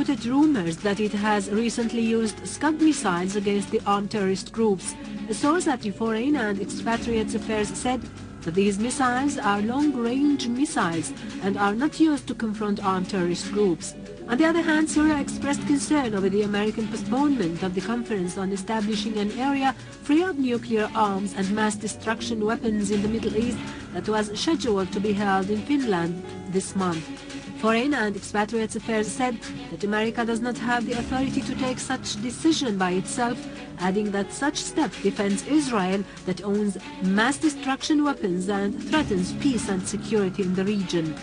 refuted rumors that it has recently used Scud missiles against the armed terrorist groups. A source at the Foreign and Expatriates Affairs said that these missiles are long-range missiles and are not used to confront armed terrorist groups. On the other hand, Syria expressed concern over the American postponement of the conference on establishing an area free of nuclear arms and mass destruction weapons in the Middle East that was scheduled to be held in Finland this month. Foreign and Expatriates Affairs said that America does not have the authority to take such decision by itself, adding that such step defends Israel that owns mass destruction weapons and threatens peace and security in the region.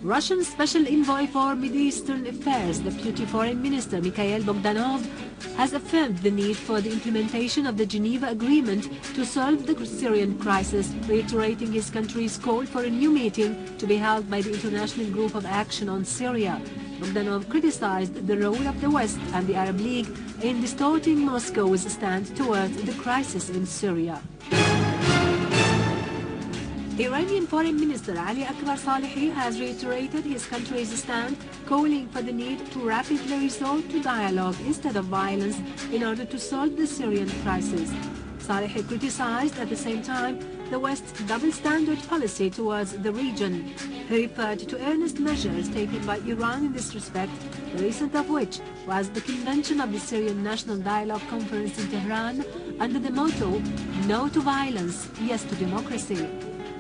Russian Special Envoy for Mideastern Affairs, Deputy Foreign Minister Mikhail Bogdanov, has affirmed the need for the implementation of the Geneva Agreement to solve the Syrian crisis, reiterating his country's call for a new meeting to be held by the International Group of Action on Syria. Bogdanov criticized the role of the West and the Arab League in distorting Moscow's stand towards the crisis in Syria. Iranian Foreign Minister Ali Akbar Salehi has reiterated his country's stand, calling for the need to rapidly resort to dialogue instead of violence in order to solve the Syrian crisis. Salehi criticized at the same time the West's double-standard policy towards the region. He referred to earnest measures taken by Iran in this respect, the recent of which was the convention of the Syrian National Dialogue Conference in Tehran under the motto, "No to violence, yes to democracy."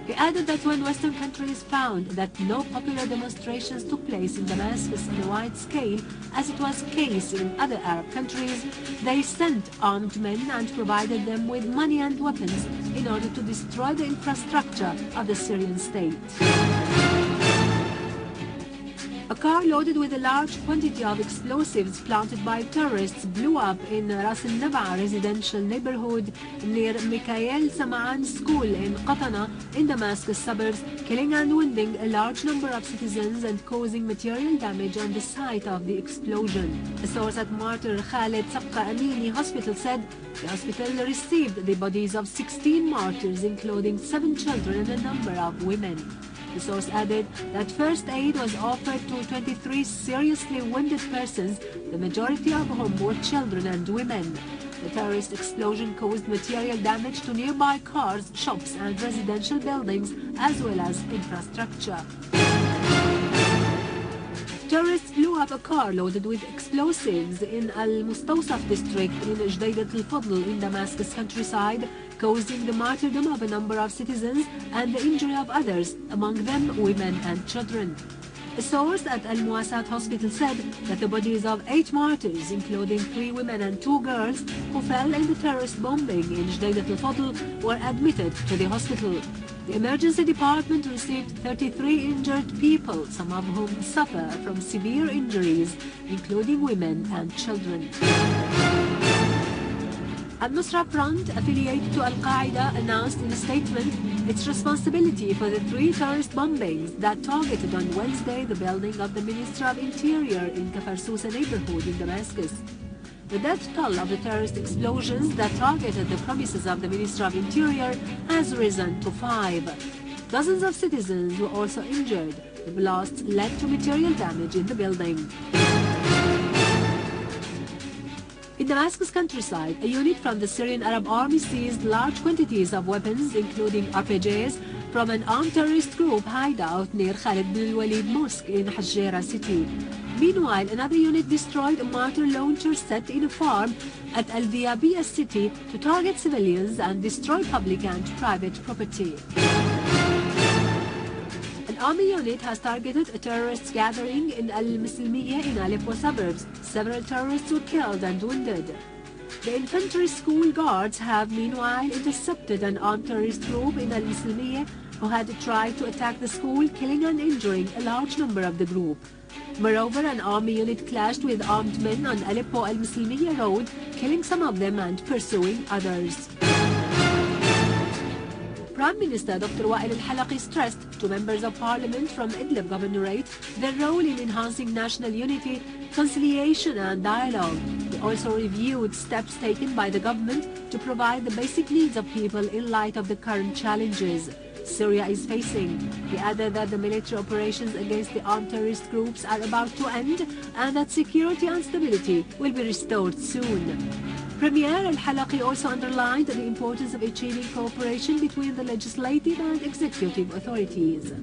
He added that when Western countries found that no popular demonstrations took place in Damascus on a wide scale, as it was the case in other Arab countries, they sent armed men and provided them with money and weapons in order to destroy the infrastructure of the Syrian state. A car loaded with a large quantity of explosives planted by terrorists blew up in Ras al-Naba residential neighborhood near Mikhail Samaan School in Qatana in Damascus suburbs, killing and wounding a large number of citizens and causing material damage on the site of the explosion. A source at Martyred Khaled Saqqa Amini Hospital said the hospital received the bodies of 16 martyrs, including 7 children and a number of women. The source added that first aid was offered to 23 seriously wounded persons, the majority of whom were children and women. The terrorist explosion caused material damage to nearby cars, shops and residential buildings, as well as infrastructure. Terrorists blew up a car loaded with explosives in al-Mustawsaf district in Jdeidet al-Fadl in Damascus countryside, causing the martyrdom of a number of citizens and the injury of others, among them women and children. A source at Al-Muwasat Hospital said that the bodies of 8 martyrs, including 3 women and 2 girls who fell in the terrorist bombing in Jdeidet al-Fadl, were admitted to the hospital. The emergency department received 33 injured people, some of whom suffer from severe injuries, including women and children. Al-Nusra Front, affiliated to Al-Qaeda, announced in a statement its responsibility for the 3 terrorist bombings that targeted on Wednesday the building of the Ministry of Interior in Kafar Sousa neighborhood in Damascus. The death toll of the terrorist explosions that targeted the premises of the Ministry of Interior has risen to 5. Dozens of citizens were also injured. The blasts led to material damage in the building. In Damascus countryside, a unit from the Syrian Arab Army seized large quantities of weapons, including RPGs, from an armed terrorist group hideout near Khalid bin Walid Mosque in Hajjera city. Meanwhile, another unit destroyed a mortar launcher set in a farm at Al-Diabiyah city to target civilians and destroy public and private property. An army unit has targeted a terrorist gathering in Al-Muslimiyah in Aleppo suburbs. Several terrorists were killed and wounded. The infantry school guards have meanwhile intercepted an armed terrorist group in Al-Muslimiyah who had tried to attack the school, killing and injuring a large number of the group. Moreover, an army unit clashed with armed men on Aleppo Al-Muslimiyah road, killing some of them and pursuing others. Prime Minister Dr. Wael al-Halaqi stressed to members of parliament from Idlib Governorate their role in enhancing national unity, conciliation and dialogue. He also reviewed steps taken by the government to provide the basic needs of people in light of the current challenges. Syria is facing. He added that the military operations against the armed terrorist groups are about to end and that security and stability will be restored soon. Premier al-Halaqi also underlined the importance of achieving cooperation between the legislative and executive authorities.